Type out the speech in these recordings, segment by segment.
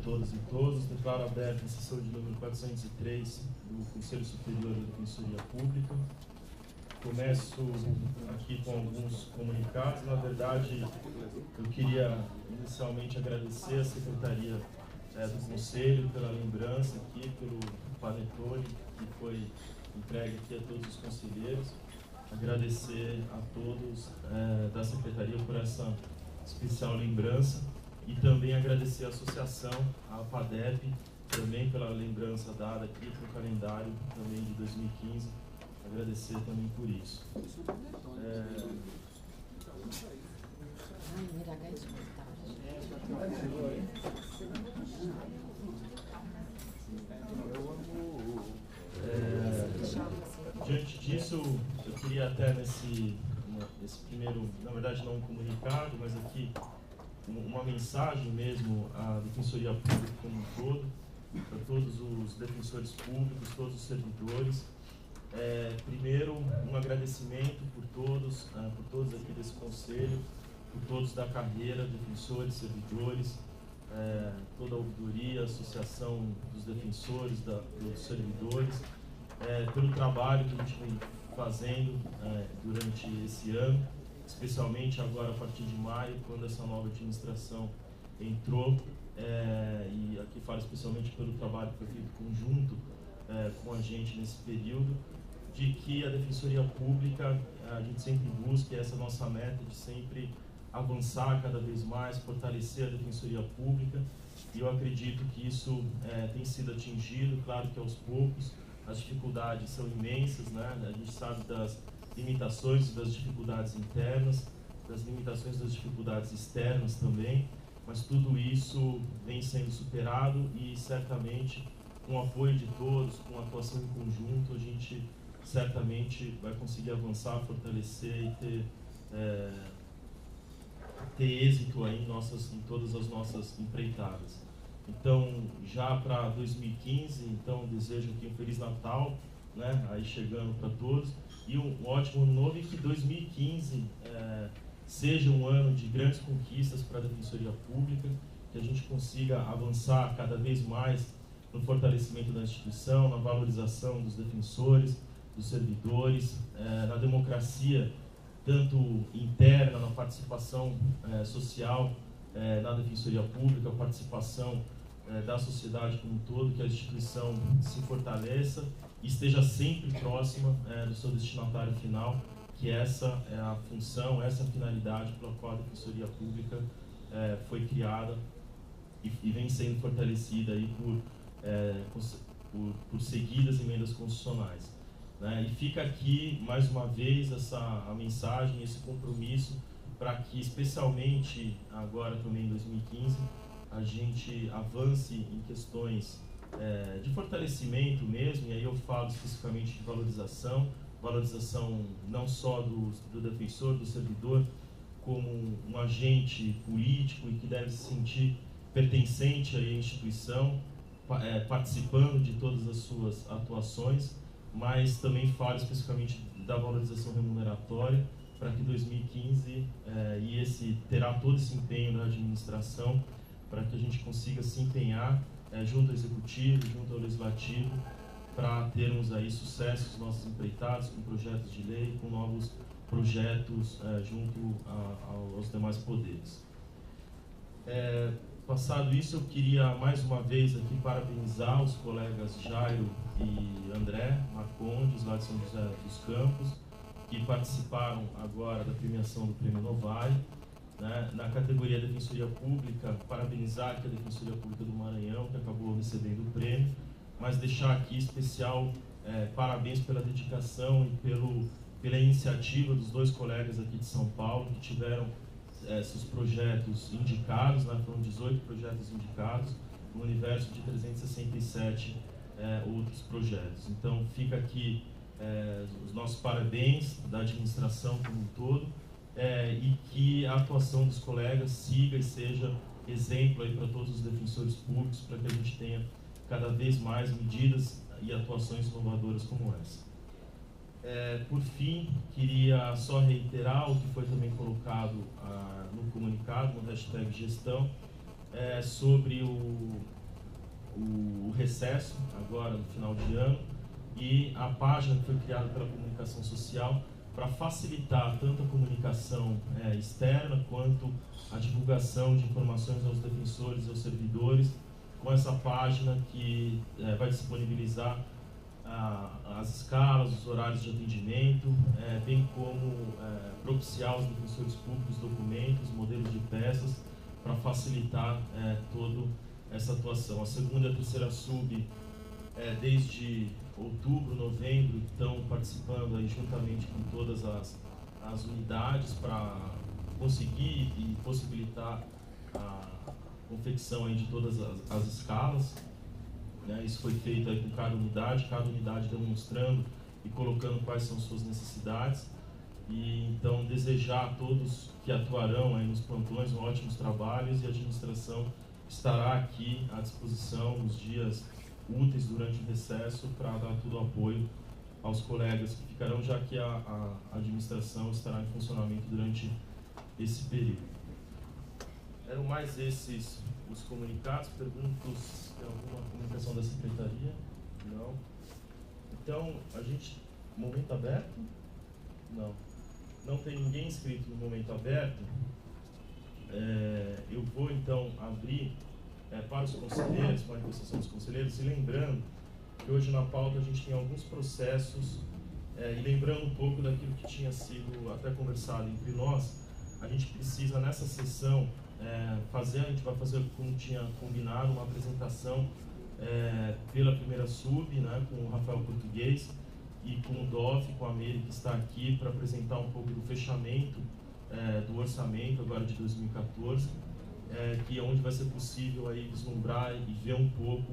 Todos e todas, declaro aberta a sessão de número 403 do Conselho Superior da Defensoria Pública. Começo aqui com alguns comunicados. Na verdade, eu queria inicialmente agradecer a Secretaria do Conselho pela lembrança aqui, pelo panetone que foi entregue aqui a todos os conselheiros. Agradecer a todos da Secretaria por essa especial lembrança. E também agradecer a associação, a PADEP, também pela lembrança dada aqui para o calendário também de 2015. Agradecer também por isso. Diante disso, eu queria até nesse primeiro, na verdade não um comunicado, mas aqui uma mensagem mesmo à Defensoria Pública como um todo, para todos os defensores públicos, todos os servidores. Primeiro, um agradecimento por todos aqui desse conselho, por todos da carreira, defensores, servidores, toda a ouvidoria, a associação dos defensores, dos servidores, pelo trabalho que a gente vem fazendo durante esse ano, especialmente agora a partir de maio, quando essa nova administração entrou, e aqui falo especialmente pelo trabalho que foi feito conjunto com a gente nesse período, de que a Defensoria Pública, a gente sempre busca essa nossa meta de sempre avançar cada vez mais, fortalecer a Defensoria Pública, e eu acredito que isso tem sido atingido, claro que aos poucos, as dificuldades são imensas, né? A gente sabe das limitações e das dificuldades internas, das limitações das dificuldades externas também, mas tudo isso vem sendo superado e certamente com o apoio de todos, com a atuação em conjunto, a gente certamente vai conseguir avançar, fortalecer e ter êxito aí em todas as nossas empreitadas. Então, já para 2015, então desejo aqui um Feliz Natal, né, aí chegando para todos, e um ótimo ano novo, e que 2015 seja um ano de grandes conquistas para a Defensoria Pública, que a gente consiga avançar cada vez mais no fortalecimento da instituição, na valorização dos defensores, dos servidores, na democracia, tanto interna, na participação social na Defensoria Pública, a participação da sociedade como um todo, que a instituição se fortaleça e esteja sempre próxima do seu destinatário final, que essa é a função, essa é a finalidade pela qual a Defensoria Pública foi criada e vem sendo fortalecida aí por seguidas emendas constitucionais. Né? E fica aqui, mais uma vez, a mensagem, esse compromisso, para que, especialmente agora também em 2015, a gente avance em questões de fortalecimento mesmo, e aí eu falo especificamente de valorização não só do defensor, do servidor, como um agente político e que deve se sentir pertencente à instituição, participando de todas as suas atuações, mas também falo especificamente da valorização remuneratória, para que 2015 terá todo esse empenho na administração, para que a gente consiga se empenhar junto ao Executivo, junto ao Legislativo, para termos aí sucessos nossos empreitados, com projetos de lei, com novos projetos junto aos demais poderes. Passado isso, eu queria mais uma vez aqui parabenizar os colegas Jairo e André Marcondes, lá de São José dos Campos, que participaram agora da premiação do Prêmio Novare, né? Na categoria Defensoria Pública, parabenizar aqui a Defensoria Pública do Maranhão, que acabou recebendo o prêmio, mas deixar aqui especial parabéns pela dedicação e pela iniciativa dos dois colegas aqui de São Paulo, que tiveram esses projetos indicados, né? Foram 18 projetos indicados, no universo de 367 outros projetos. Então, fica aqui os nossos parabéns da administração como um todo, e que a atuação dos colegas siga e seja exemplo aí para todos os defensores públicos, para que a gente tenha cada vez mais medidas e atuações inovadoras como essa. Por fim, queria só reiterar o que foi também colocado no comunicado, no hashtag gestão, sobre recesso, agora no final de ano, e a página que foi criada pela comunicação social para facilitar tanto a comunicação externa quanto a divulgação de informações aos defensores e aos servidores, com essa página que vai disponibilizar as escalas, os horários de atendimento, bem como propiciar aos defensores públicos documentos, modelos de peças, para facilitar toda essa atuação. A segunda e a terceira sub, desde outubro, novembro, estão participando aí juntamente com todas as unidades para conseguir e possibilitar a confecção aí de todas as escalas. Isso foi feito aí com cada unidade demonstrando e colocando quais são suas necessidades. E então desejar a todos que atuarão aí nos plantões ótimos trabalhos, e a administração estará aqui à disposição nos dias úteis durante o recesso para dar todo o apoio aos colegas que ficarão, já que a administração estará em funcionamento durante esse período. Eram mais esses os comunicados. Pergunto se tem alguma comunicação da secretaria? Não. Então, a gente... Momento aberto? Não. Não tem ninguém inscrito no momento aberto. Eu vou, então, abrir para os conselheiros, para a manifestação dos conselheiros, e lembrando que hoje na pauta a gente tem alguns processos, e lembrando um pouco daquilo que tinha sido até conversado entre nós, a gente precisa nessa sessão a gente vai fazer como tinha combinado, uma apresentação pela primeira sub, com o Rafael Português e com o DOF, com a Meire, que está aqui para apresentar um pouco do fechamento do orçamento agora de 2014, que é onde vai ser possível aí vislumbrar e ver um pouco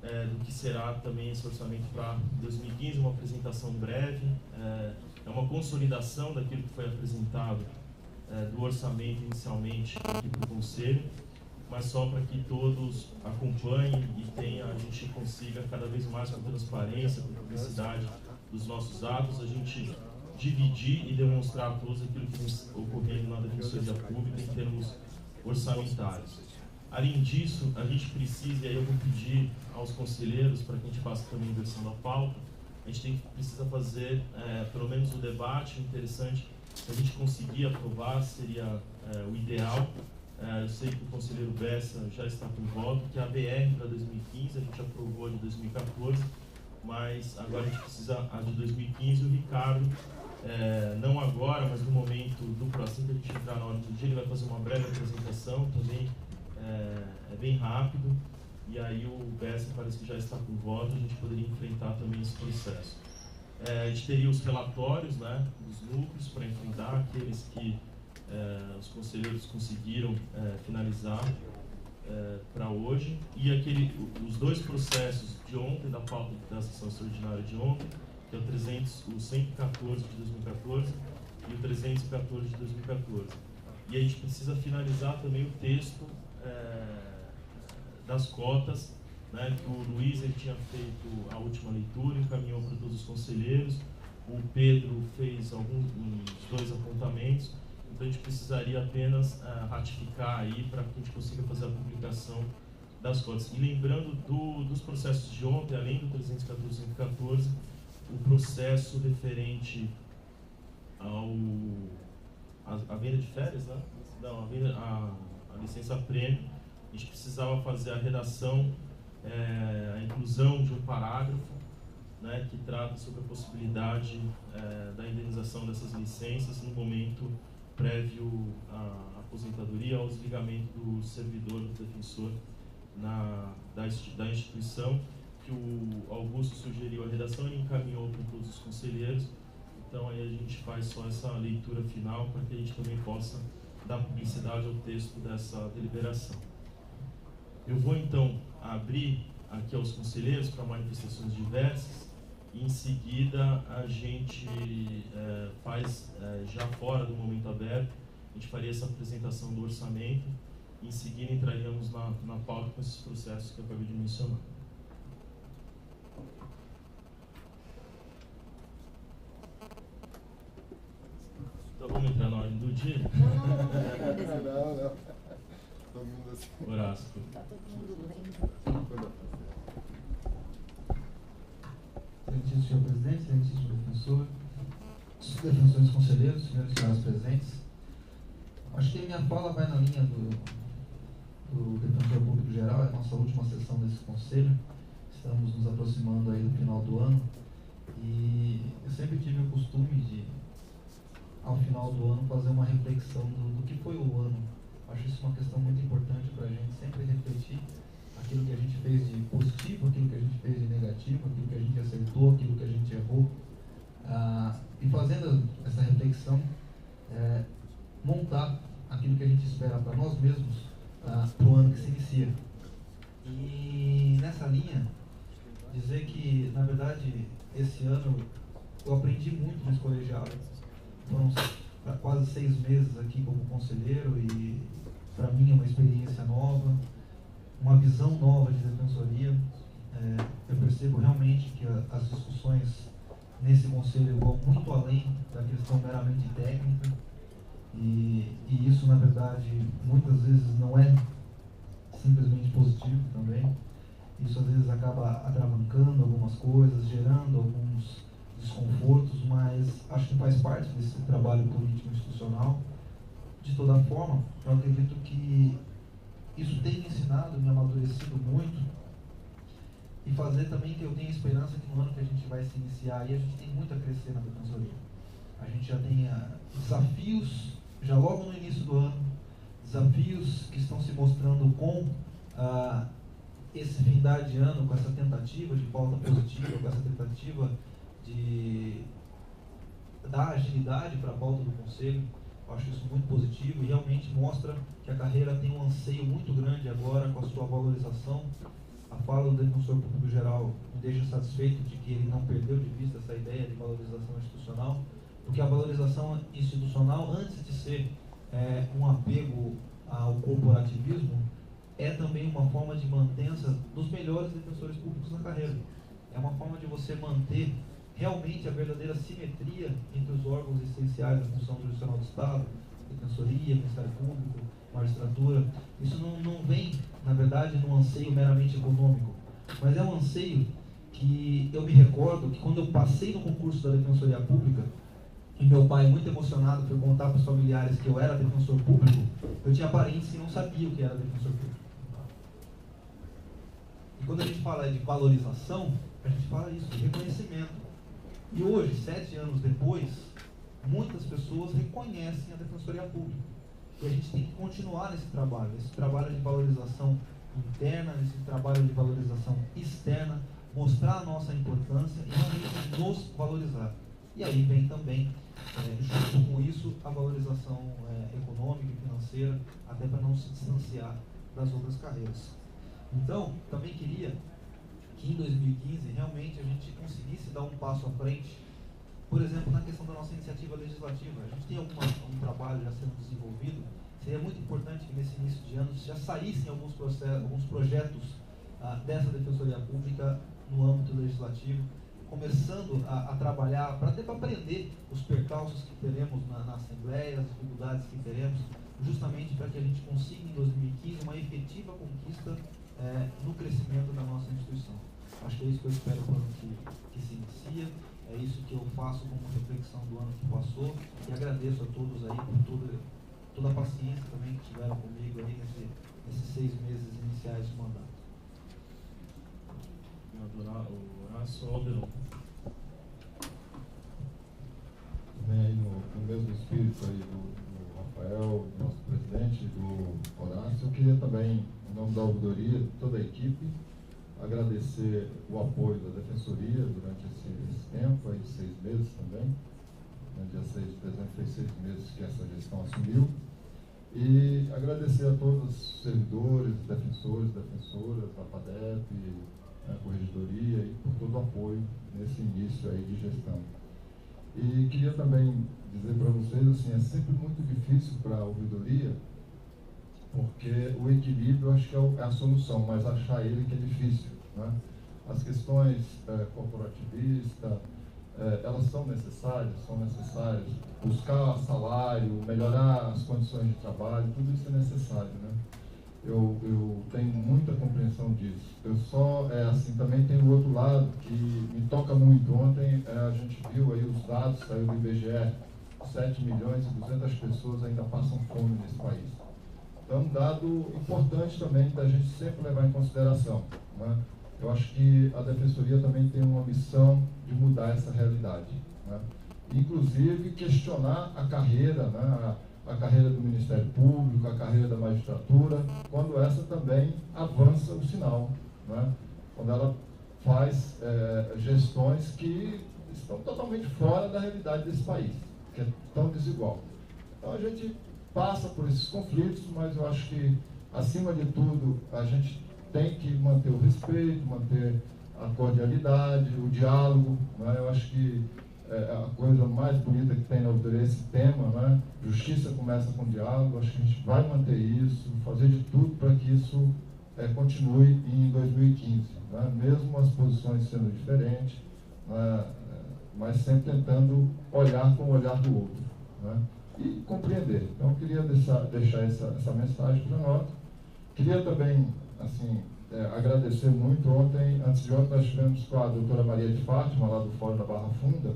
do que será também esse orçamento para 2015, uma apresentação breve, é uma consolidação daquilo que foi apresentado do orçamento inicialmente aqui para o Conselho, mas só para que todos acompanhem e a gente consiga cada vez mais com transparência, com publicidade dos nossos atos, a gente dividir e demonstrar a todos aquilo que vem ocorrendo na Defensoria Pública em termos orçamentários. Além disso, a gente precisa, e aí eu vou pedir aos conselheiros para que a gente faça também a inversão da pauta, a gente precisa fazer pelo menos o debate. Interessante, se a gente conseguir aprovar, seria o ideal. Eu sei que o conselheiro Bessa já está com voto, que a BR para 2015, a gente aprovou a de 2014, mas agora a gente precisa a de 2015. O Ricardo, não agora, mas no momento do próximo, que a gente entrar na hora do dia, ele vai fazer uma breve apresentação, também é bem rápido, e aí o Bessa parece que já está com voto, a gente poderia enfrentar também esse processo. A gente teria os relatórios, dos núcleos, para enfrentar aqueles que os conselheiros conseguiram finalizar para hoje, e os dois processos de ontem, da pauta da sessão extraordinária de ontem, que é o 114 de 2014 e o 314 de 2014. E a gente precisa finalizar também o texto das cotas, que o Luiz tinha feito a última leitura, encaminhou para todos os conselheiros, o Pedro fez uns 2 apontamentos, então a gente precisaria apenas ratificar aí para que a gente consiga fazer a publicação das cotas. E lembrando dos processos de ontem, além do 314 e 114, o processo referente à venda de férias, Não, a licença prêmio, a gente precisava fazer a redação, a inclusão de um parágrafo, que trata sobre a possibilidade da indenização dessas licenças no momento prévio à aposentadoria, ao desligamento do servidor, do defensor da instituição, que o Augusto sugeriu a redação, ele encaminhou para todos os conselheiros. Então aí a gente faz só essa leitura final para que a gente também possa dar publicidade ao texto dessa deliberação. Eu vou então abrir aqui aos conselheiros para manifestações diversas, e em seguida a gente faz, já fora do momento aberto, a gente faria essa apresentação do orçamento, e em seguida entraríamos na pauta com esses processos que eu acabei de mencionar. Então vamos entrar na ordem do dia? Não. Todo mundo assim. Horácio. Tá todo mundo lendo. defensores conselheiros, senhores e senhoras presentes. Acho que a minha fala vai na linha do Defensor Público Geral, é a nossa última sessão desse conselho. Estamos nos aproximando aí do final do ano e eu sempre tive o costume de, ao final do ano, fazer uma reflexão do que foi o ano. Acho isso uma questão muito importante para a gente sempre refletir aquilo que a gente fez de positivo, aquilo que a gente fez de negativo, aquilo que a gente acertou, aquilo que a gente errou. E fazendo essa reflexão, montar aquilo que a gente espera para nós mesmos para o ano que se inicia. E nessa linha, dizer que, na verdade, esse ano eu aprendi muito nesse colegiado. Foram quase 6 meses aqui como conselheiro e, para mim, é uma experiência nova, uma visão nova de defensoria. Eu percebo realmente que as discussões nesse conselho vão muito além da questão meramente técnica e isso, na verdade, muitas vezes não é simplesmente positivo também. Isso às vezes acaba atravancando algumas coisas, gerando alguns desconfortos, mas acho que faz parte desse trabalho político institucional. De toda forma, eu acredito que isso tem me ensinado, me amadurecido muito, e fazer também que eu tenha esperança que no ano que a gente vai se iniciar aí, a gente tem muito a crescer na defensoria. A gente já tem desafios, já logo no início do ano, desafios que estão se mostrando com esse findar de ano, com essa tentativa de pauta positiva, com essa tentativa de dar agilidade para a pauta do Conselho. Eu acho isso muito positivo e realmente mostra que a carreira tem um anseio muito grande agora com a sua valorização. A fala do Defensor Público Geral me deixa satisfeito de que ele não perdeu de vista essa ideia de valorização institucional, porque a valorização institucional, antes de ser um apego ao corporativismo, é também uma forma de mantença dos melhores defensores públicos na carreira. É uma forma de você manter realmente a verdadeira simetria entre os órgãos essenciais da função jurisdicional do Estado, Defensoria, Ministério Público, Magistratura. Isso não vem, na verdade, num anseio meramente econômico, mas é um anseio que eu me recordo que quando eu passei no concurso da Defensoria Pública, e meu pai, muito emocionado, foi contar para os familiares que eu era defensor público, eu tinha parentes que não sabiam o que era defensor público. E quando a gente fala de valorização, a gente fala isso, de reconhecimento. E hoje, 7 anos depois, muitas pessoas reconhecem a Defensoria Pública. E a gente tem que continuar nesse trabalho de valorização interna, nesse trabalho de valorização externa, mostrar a nossa importância e realmente nos valorizar. E aí vem também, junto com isso, a valorização econômica e financeira, até para não se distanciar das outras carreiras. Então, também queria que em 2015 realmente a gente conseguisse dar um passo à frente, por exemplo, na questão da nossa iniciativa legislativa. A gente tem algum trabalho já sendo desenvolvido. Seria muito importante que nesse início de ano já saíssem alguns projetos dessa Defensoria Pública no âmbito legislativo, começando a trabalhar para aprender os percalços que teremos na Assembleia, as dificuldades que teremos, justamente para que a gente consiga em 2015 uma efetiva conquista no crescimento da nossa instituição. Acho que é isso que eu espero para o ano que se inicia, é isso que eu faço como reflexão do ano que passou, e agradeço a todos aí por toda a paciência também que tiveram comigo aí nesses 6 meses iniciais de mandato. Horácio Alderson. Também aí no mesmo espírito aí do Rafael, do nosso presidente, do Horácio, eu queria também, em nome da ouvidoria, de toda a equipe, agradecer o apoio da Defensoria durante esse tempo, aí 6 meses também. No dia 6 de dezembro fez 6 meses que essa gestão assumiu. E agradecer a todos os servidores, defensores, defensoras, da FADEP, a Corregedoria e por todo o apoio nesse início aí de gestão. E queria também dizer para vocês, assim, é sempre muito difícil para a ouvidoria, porque o equilíbrio acho que é a solução, mas achar ele que é difícil, né? As questões corporativistas, elas são necessárias, buscar salário, melhorar as condições de trabalho, tudo isso é necessário, né? Eu tenho muita compreensão disso. Eu eu só, assim, também tem o outro lado que me toca muito. Ontem a gente viu aí os dados, saiu do IBGE, 7.200.000 pessoas ainda passam fome nesse país. Então, um dado importante também da gente sempre levar em consideração, né? Eu acho que a Defensoria também tem uma missão de mudar essa realidade, né? Inclusive questionar a carreira, né? A carreira do Ministério Público, a carreira da magistratura, quando essa também avança o sinal, né? Quando ela faz gestões que estão totalmente fora da realidade desse país, que é tão desigual. Então a gente passa por esses conflitos, mas eu acho que, acima de tudo, a gente tem que manter o respeito, manter a cordialidade, o diálogo, né? Eu acho que a coisa mais bonita que tem na auditoria é esse tema, né? Justiça começa com diálogo. Acho que a gente vai manter isso, fazer de tudo para que isso continue em 2015, né? Mesmo as posições sendo diferentes, né? Mas sempre tentando olhar com o olhar do outro, né? E compreender. Então, eu queria deixar essa mensagem para nós. Queria também, assim, agradecer muito. Antes de ontem, nós tivemos com a doutora Maria de Fátima, lá do Fórum da Barra Funda,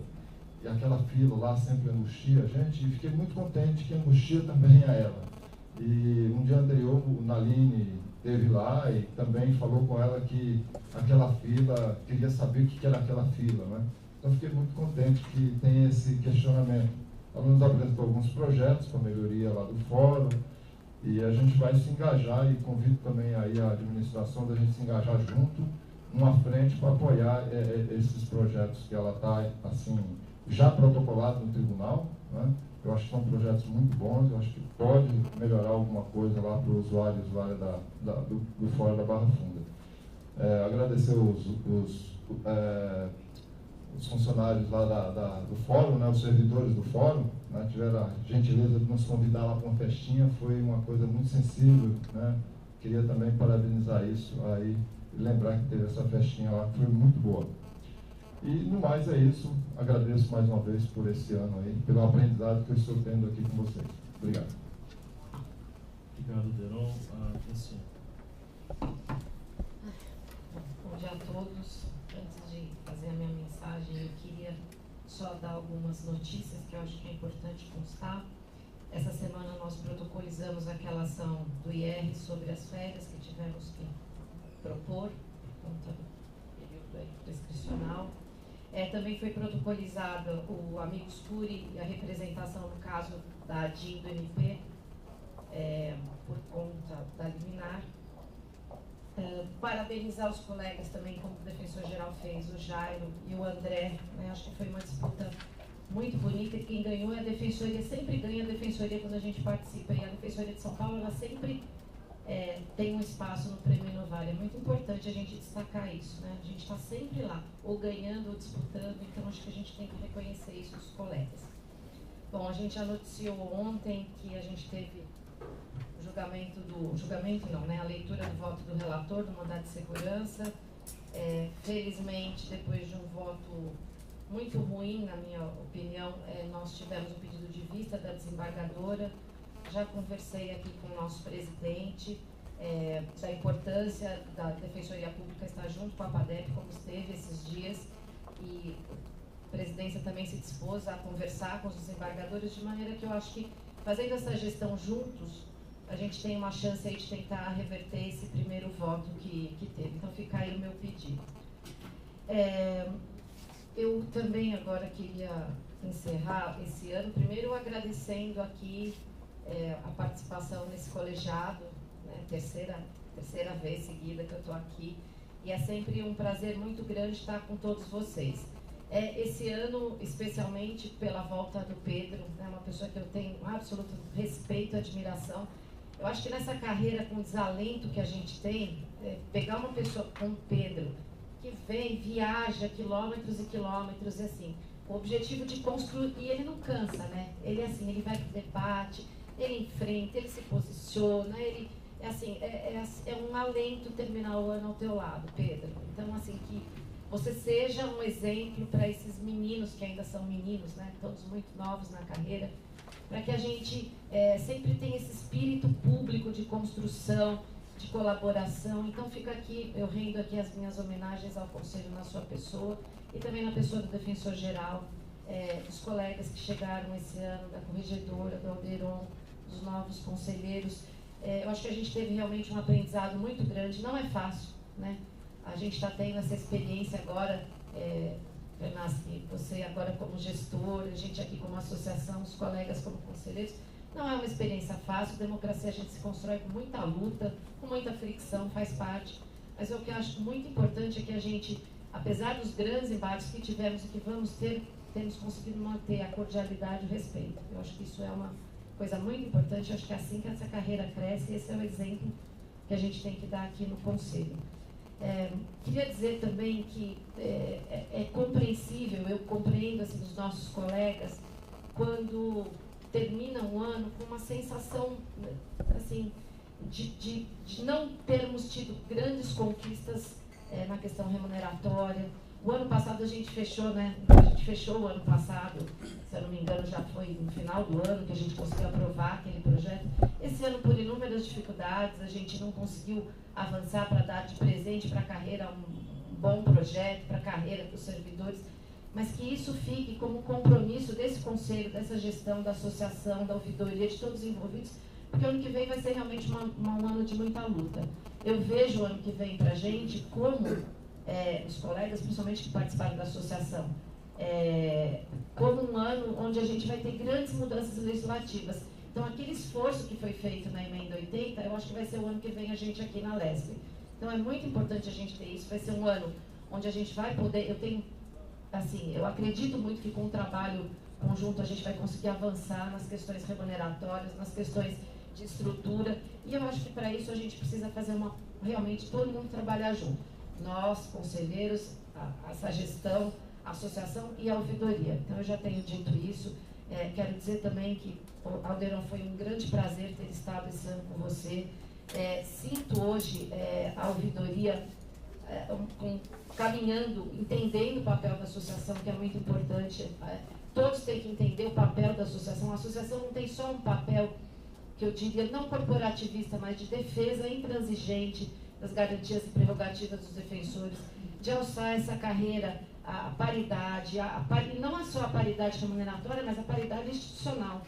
e aquela fila lá sempre angustia a gente, e fiquei muito contente que angustia também a ela. E um dia anterior, o Naline esteve lá e também falou com ela que aquela fila, queria saber o que era aquela fila, né? Então, fiquei muito contente que tem esse questionamento. Ela nos apresentou alguns projetos para melhoria lá do fórum, e a gente vai se engajar, e convido também aí a administração da gente se engajar junto, numa frente, para apoiar esses projetos que ela está, assim, já protocolados no tribunal, né? Eu acho que são projetos muito bons, eu acho que pode melhorar alguma coisa lá para o usuário do Fórum da Barra Funda. Agradecer os funcionários lá do fórum, né, os servidores do fórum, né, tiveram a gentileza de nos convidar lá para uma festinha, foi uma coisa muito sensível, né? Queria também parabenizar isso aí e lembrar que teve essa festinha lá, que foi muito boa. E no mais é isso, agradeço mais uma vez por esse ano aí, pelo aprendizado que eu estou tendo aqui com vocês. Obrigado. Obrigado, Deron. Francine. Bom dia a todos. Antes de fazer a minha mensagem, eu queria só dar algumas notícias que eu acho que é importante constar. Essa semana nós protocolizamos aquela ação do IR sobre as férias que tivemos que propor por conta do período prescricional. Também foi protocolizado o amicus curiae e a representação no caso da ADIM do MP por conta da liminar. Parabenizar os colegas também, como o defensor-geral fez, o Jairo e o André, né? Acho que foi uma disputa muito bonita, e quem ganhou é a Defensoria, sempre ganha a Defensoria quando a gente participa, e a Defensoria de São Paulo, ela sempre tem um espaço no Prêmio Inovare. É muito importante a gente destacar isso, né? A gente está sempre lá, ou ganhando ou disputando, então acho que a gente tem que reconhecer isso dos colegas. Bom, a gente já noticiou ontem que a gente teve a leitura do voto do relator do mandado de segurança. Felizmente, depois de um voto muito ruim, na minha opinião, nós tivemos um pedido de vista da desembargadora. Já conversei aqui com o nosso presidente da importância da Defensoria Pública estar junto com a APADEP, como esteve esses dias, e a presidência também se dispôs a conversar com os desembargadores, de maneira que eu acho que, fazendo essa gestão juntos, a gente tem uma chance aí de tentar reverter esse primeiro voto que teve. Então, fica aí o meu pedido. Eu também agora queria encerrar esse ano, primeiro agradecendo aqui a participação nesse colegiado, né, terceira vez seguida que eu estou aqui, e é sempre um prazer muito grande estar com todos vocês. Esse ano, especialmente pela volta do Pedro, né, uma pessoa que eu tenho um absoluto respeito e admiração. Eu acho que nessa carreira com desalento que a gente tem, pegar uma pessoa como Pedro, que vem, viaja quilômetros e quilômetros, e assim, o objetivo de construir, e ele não cansa, né? Ele assim, ele vai para o debate, ele enfrenta, ele se posiciona, ele, é um alento terminar o ano ao teu lado, Pedro. Então, assim, que você seja um exemplo para esses meninos, que ainda são meninos, né? Todos muito novos na carreira, para que a gente sempre tenha esse espírito público de construção, de colaboração. Então fica aqui, eu rendo aqui as minhas homenagens ao Conselho na sua pessoa e também na pessoa do Defensor Geral, dos colegas que chegaram esse ano, da Corregedora, do Alderon, dos novos conselheiros. Eu acho que a gente teve realmente um aprendizado muito grande, não é fácil, né? A gente está tendo essa experiência agora, Renasci, você agora como gestor, a gente aqui como associação, os colegas como conselheiros. Não é uma experiência fácil, democracia a gente se constrói com muita luta, com muita fricção, faz parte. Mas o que eu acho muito importante é que a gente, apesar dos grandes embates que tivemos e que vamos ter, temos conseguido manter a cordialidade e o respeito. Eu acho que isso é uma coisa muito importante, eu acho que é assim que essa carreira cresce, e esse é o exemplo que a gente tem que dar aqui no Conselho. Queria dizer também que é compreensível, eu compreendo assim, dos nossos colegas, quando termina um ano com uma sensação assim, de não termos tido grandes conquistas na questão remuneratória. O ano passado a gente fechou, né? A gente fechou o ano passado, se eu não me engano, já foi no final do ano que a gente conseguiu aprovar aquele projeto. Esse ano, por inúmeras dificuldades, a gente não conseguiu avançar para dar de presente para a carreira um bom projeto, para a carreira dos servidores, mas que isso fique como compromisso desse conselho, dessa gestão, da associação, da ouvidoria, de todos os envolvidos, porque o ano que vem vai ser realmente um ano de muita luta. Eu vejo o ano que vem para a gente como os colegas, principalmente que participaram da associação, como um ano onde a gente vai ter grandes mudanças legislativas. Então, aquele esforço que foi feito na Emenda 80, eu acho que vai ser o ano que vem a gente aqui na LESP. Então, é muito importante a gente ter isso. Vai ser um ano onde a gente vai poder... eu acredito muito que com o trabalho conjunto a gente vai conseguir avançar nas questões remuneratórias, nas questões de estrutura. E eu acho que para isso a gente precisa fazer realmente todo mundo trabalhar junto. Nós, conselheiros, essa gestão, a associação e a ouvidoria. Então, eu já tenho dito isso. Quero dizer também que, Alderon, foi um grande prazer ter estado esse ano com você. Sinto hoje a ouvidoria caminhando, entendendo o papel da associação, que é muito importante. Todos têm que entender o papel da associação. A associação não tem só um papel, que eu diria, não corporativista, mas de defesa intransigente das garantias e prerrogativas dos defensores, de alçar essa carreira, a paridade, não é só a paridade remuneratória, mas a paridade institucional.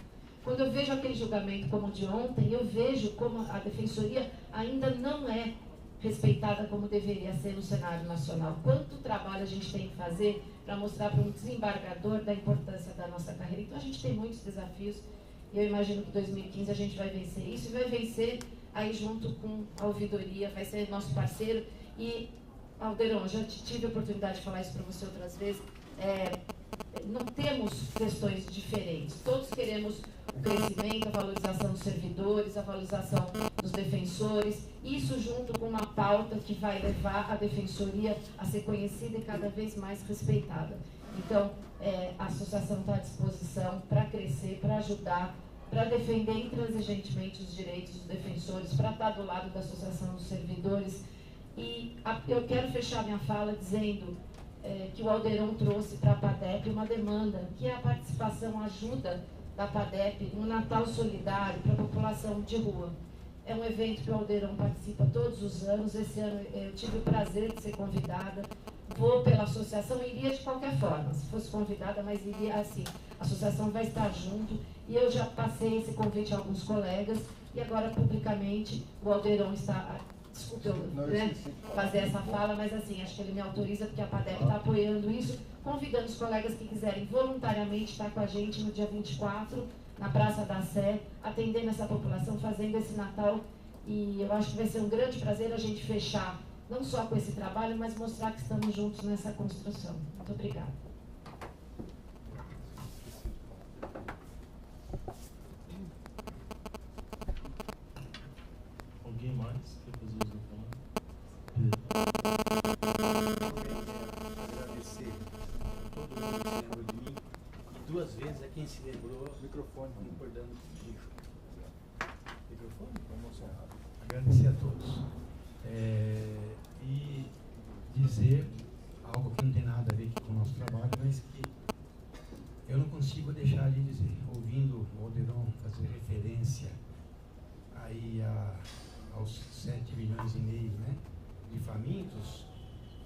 Quando eu vejo aquele julgamento como o de ontem, eu vejo como a defensoria ainda não é respeitada como deveria ser no cenário nacional. Quanto trabalho a gente tem que fazer para mostrar para um desembargador da importância da nossa carreira. Então, a gente tem muitos desafios e eu imagino que em 2015 a gente vai vencer isso e vai vencer aí junto com a ouvidoria, vai ser nosso parceiro. E, Alderon, já tive a oportunidade de falar isso para você outras vezes, não temos questões diferentes, todos queremos o crescimento, a valorização dos servidores, a valorização dos defensores, isso junto com uma pauta que vai levar a defensoria a ser conhecida e cada vez mais respeitada. Então, a associação está à disposição para crescer, para ajudar, para defender intransigentemente os direitos dos defensores, para estar do lado da Associação dos Servidores. E eu quero fechar minha fala dizendo que o Alderon trouxe para a PADEP uma demanda, que é a participação, a ajuda da PADEP no Natal Solidário para a população de rua. É um evento que o Alderon participa todos os anos. Esse ano eu tive o prazer de ser convidada. Vou pela associação, iria de qualquer forma, se fosse convidada, mas iria assim. A associação vai estar junto e eu já passei esse convite a alguns colegas e agora publicamente o Alderon está... Desculpe eu fazer essa fala, mas assim, acho que ele me autoriza porque a PADEP está apoiando isso, convidando os colegas que quiserem voluntariamente estar com a gente no dia 24, na Praça da Sé, atendendo essa população, fazendo esse Natal. E eu acho que vai ser um grande prazer a gente fechar não só com esse trabalho, mas mostrar que estamos juntos nessa construção. Muito obrigada. Alguém mais quer fazer uso da palavra? Agradecer a todo mundo que se lembrou de mim. E 2 vezes é quem se lembrou, microfone, concordando comigo. Microfone? Agradecer a todos. E dizer algo que não tem nada a ver com o nosso trabalho, mas que eu não consigo deixar de dizer, ouvindo o Alderon fazer referência aí aos 7 milhões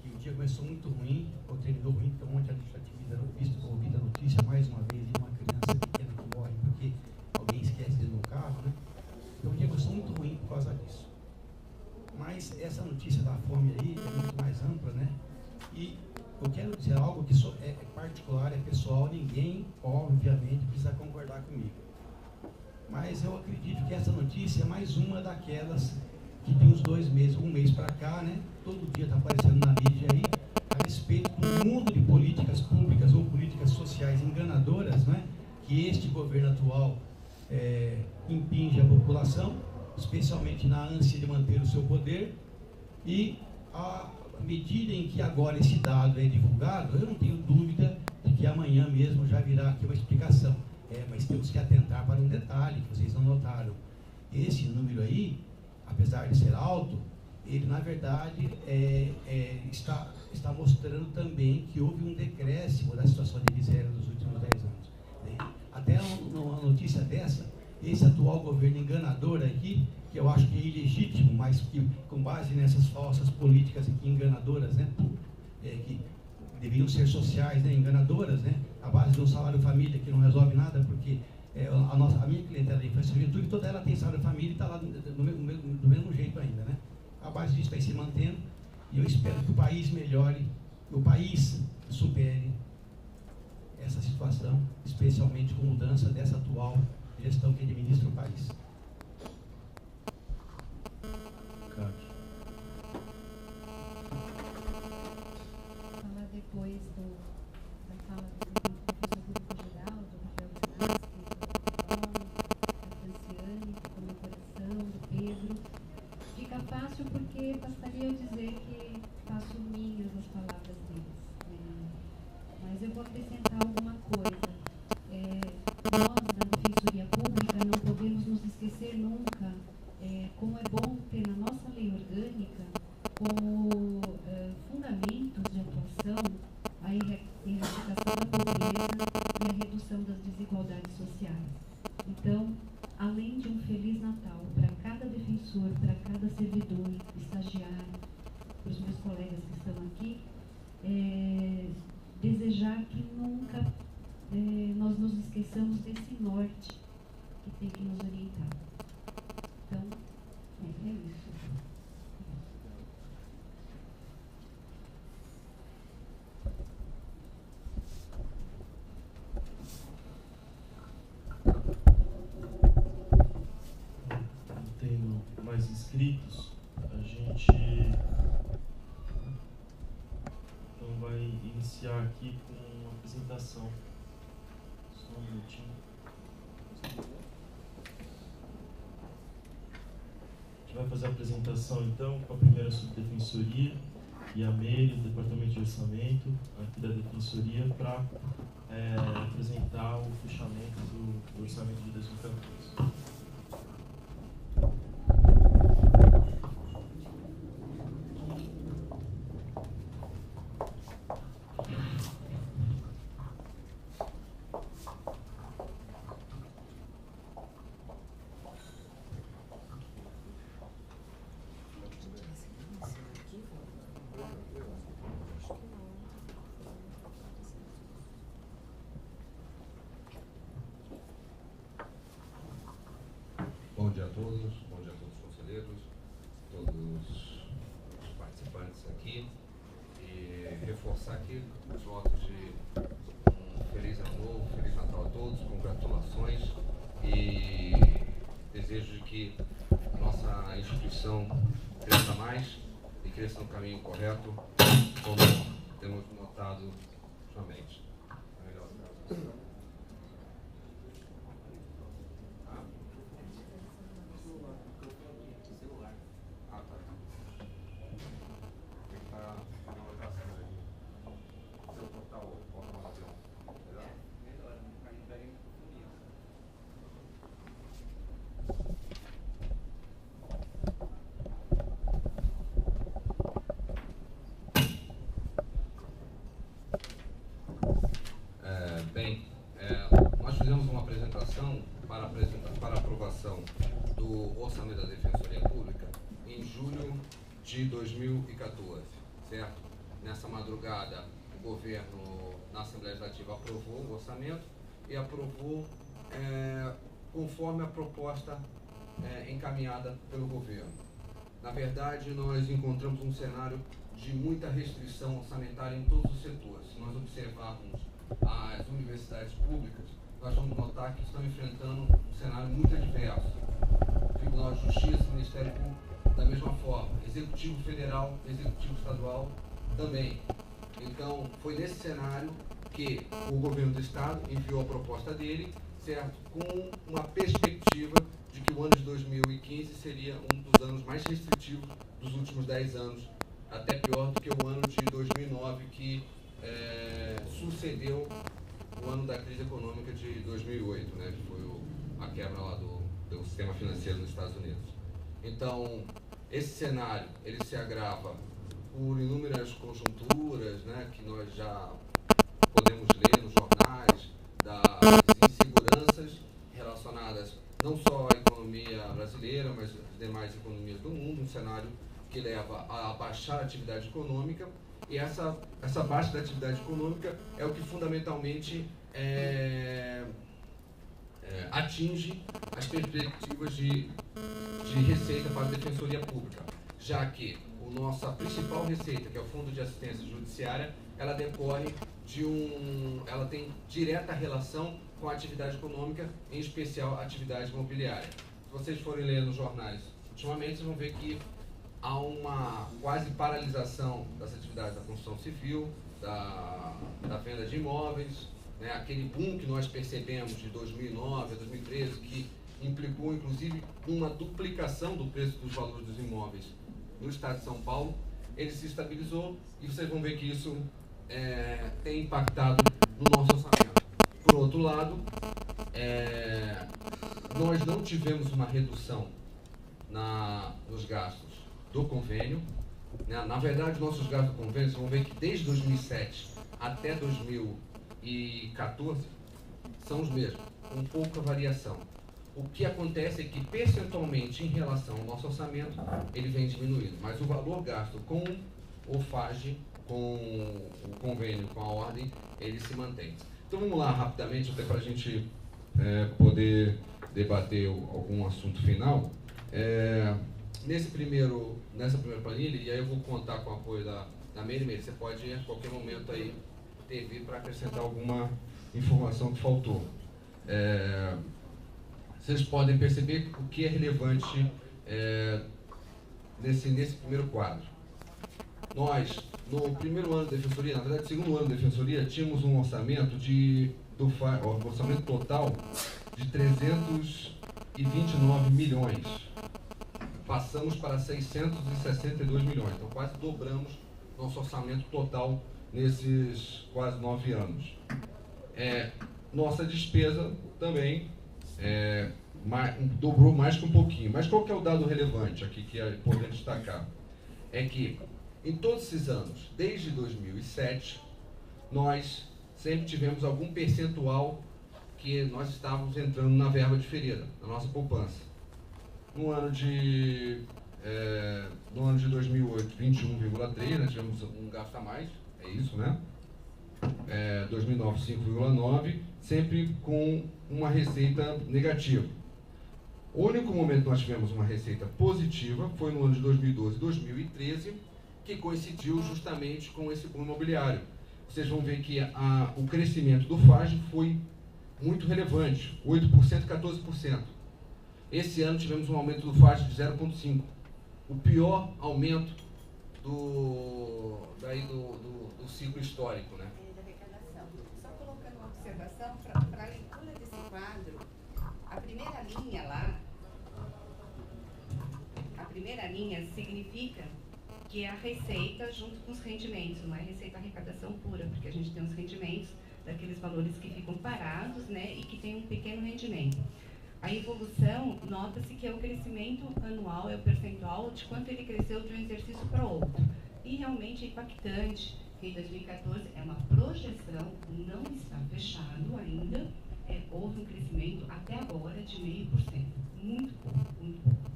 que o dia começou muito ruim, ou terminou ruim, porque um monte de administratividade, ouvi a notícia mais uma vez de uma criança pequena que morre porque alguém esquece dentro do carro, né? Então o dia começou muito ruim por causa disso. Mas essa notícia da fome aí é muito mais ampla, né? E eu quero dizer algo que é particular, é pessoal, ninguém, obviamente, precisa concordar comigo. Mas eu acredito que essa notícia é mais uma daquelas que tem uns 2 meses, um mês para cá, né? Todo dia está aparecendo na mídia aí, a respeito do mundo de políticas públicas ou políticas sociais enganadoras, né? Que este governo atual impinge à população, especialmente na ânsia de manter o seu poder, e à medida em que agora esse dado é divulgado, eu não tenho dúvida de que amanhã mesmo já virá aqui uma explicação. Mas temos que atentar para um detalhe que vocês não notaram. Esse número aí, apesar de ser alto, ele na verdade está mostrando também que houve um decréscimo da situação de miséria nos últimos 10 anos. Né? Até uma notícia dessa, esse atual governo enganador aqui, que eu acho que é ilegítimo, mas que com base nessas falsas políticas aqui enganadoras, né, que deveriam ser sociais, né, enganadoras, né, a base de um salário família que não resolve nada, porque a minha clientela de infância e juventude, toda ela tem salário família e está lá do mesmo jeito ainda, né? A base disso vai se mantendo e eu espero que o país melhore, que o país supere essa situação, especialmente com mudança dessa atual gestão que administra o país. Falar depois da fala do professor público-geral, do Rafael Bonassi, da Franciane, do meu coração, do Pedro. Fica fácil porque bastaria eu dizer que faço minhas as palavras deles. Mas eu vou acrescentar alguma coisa. Nós, da Defensoria Pública, não podemos nos esquecer nunca como é bom ter na nossa lei orgânica como fundamentos de atuação a erradicação da pobreza e a redução das desigualdades sociais. Então, além de um Feliz Natal para cada defensor, para cada servidor, estagiário, para os meus colegas que estão aqui, desejar que nunca nós nos esqueçamos desse norte que tem que nos orientar. Então, é isso. Tendo mais inscritos, a gente então vai iniciar aqui com uma apresentação. Só um minutinho. A gente vai fazer a apresentação então com a primeira subdefensoria e a Meire, do Departamento de Orçamento, aqui da Defensoria, para apresentar o fechamento do orçamento de 2014. Bom dia a todos os conselheiros, todos os participantes aqui, e reforçar aqui os votos de um Feliz Ano Novo, Feliz Natal a todos, congratulações, e desejo de que a nossa instituição cresça mais e cresça no caminho correto, como temos notado ultimamente. Nós fizemos uma apresentação para aprovação do orçamento da Defensoria Pública em julho de 2014, certo? nessa madrugada, o governo, na Assembleia Legislativa, aprovou o orçamento e aprovou conforme a proposta encaminhada pelo governo. Na verdade, nós encontramos um cenário de muita restrição orçamentária em todos os setores. Se nós observarmos as universidades públicas, nós vamos notar que estão enfrentando um cenário muito adverso. Tribunal de Justiça, Ministério Público, da mesma forma. Executivo Federal, Executivo Estadual também. Então, foi nesse cenário que o governo do Estado enviou a proposta dele, certo? Com uma perspectiva de que o ano de 2015 seria um dos anos mais restritivos dos últimos 10 anos, até pior do que o ano de 2009, que sucedeu o ano da crise econômica de 2008, né, que foi a quebra lá do sistema financeiro nos Estados Unidos. Então, esse cenário, ele se agrava por inúmeras conjunturas, né, que nós já podemos ler nos jornais, das inseguranças relacionadas não só à economia brasileira, mas às demais economias do mundo, um cenário que leva a baixar a atividade econômica, e essa baixa da atividade econômica é o que fundamentalmente atinge as perspectivas de receita para a Defensoria Pública, já que a nossa principal receita, que é o Fundo de Assistência Judiciária, ela decorre ela tem direta relação com a atividade econômica, em especial a atividade imobiliária. Se vocês forem ler nos jornais, ultimamente vocês vão ver que há uma quase paralisação das atividades da construção civil, da venda de imóveis, né, aquele boom que nós percebemos de 2009 a 2013, que implicou inclusive uma duplicação do preço dos valores dos imóveis no estado de São Paulo, ele se estabilizou e vocês vão ver que isso tem impactado no nosso orçamento. Por outro lado, nós não tivemos uma redução nos gastos do convênio. Na verdade, nossos gastos do convênio, vocês vão ver que desde 2007 até 2014 são os mesmos, com pouca variação. O que acontece é que, percentualmente, em relação ao nosso orçamento, ele vem diminuindo, mas o valor gasto com o FAGE, com o convênio, com a ordem, ele se mantém. Então vamos lá rapidamente, até para a gente poder debater algum assunto final. Nessa primeira planilha, e aí eu vou contar com o apoio da Meire, você pode a qualquer momento aí intervir para acrescentar alguma informação que faltou. Vocês podem perceber o que é relevante nesse primeiro quadro. Nós, no primeiro ano da Defensoria, na verdade, segundo ano da Defensoria, tínhamos um orçamento orçamento total de 329 milhões. Passamos para 662 milhões, então quase dobramos nosso orçamento total nesses quase 9 anos. Nossa despesa também dobrou mais que um pouquinho. Mas qual que é o dado relevante aqui que é importante destacar? É que em todos esses anos, desde 2007, nós sempre tivemos algum percentual que nós estávamos entrando na verba diferida, na nossa poupança. No ano de 2008, 21,3, nós tivemos um gasto a mais, é isso, né? 2009, 5,9, sempre com uma receita negativa. O único momento que nós tivemos uma receita positiva foi no ano de 2012 e 2013, que coincidiu justamente com esse boom imobiliário. Vocês vão ver que o crescimento do FAGE foi muito relevante, 8%, 14%. Esse ano tivemos um aumento do FAGE de 0,5%. O pior aumento do ciclo histórico, né? Só colocando uma observação para a leitura desse quadro, a primeira linha significa que é a receita junto com os rendimentos, não é receita arrecadação pura, porque a gente tem os rendimentos daqueles valores que ficam parados, né, e que tem um pequeno rendimento. A evolução, nota-se que é o crescimento anual, é o percentual de quanto ele cresceu de um exercício para o outro. E realmente é impactante, que em 2014 é uma projeção, não está fechado ainda, houve um crescimento até agora de 0,5%. Muito pouco, muito pouco.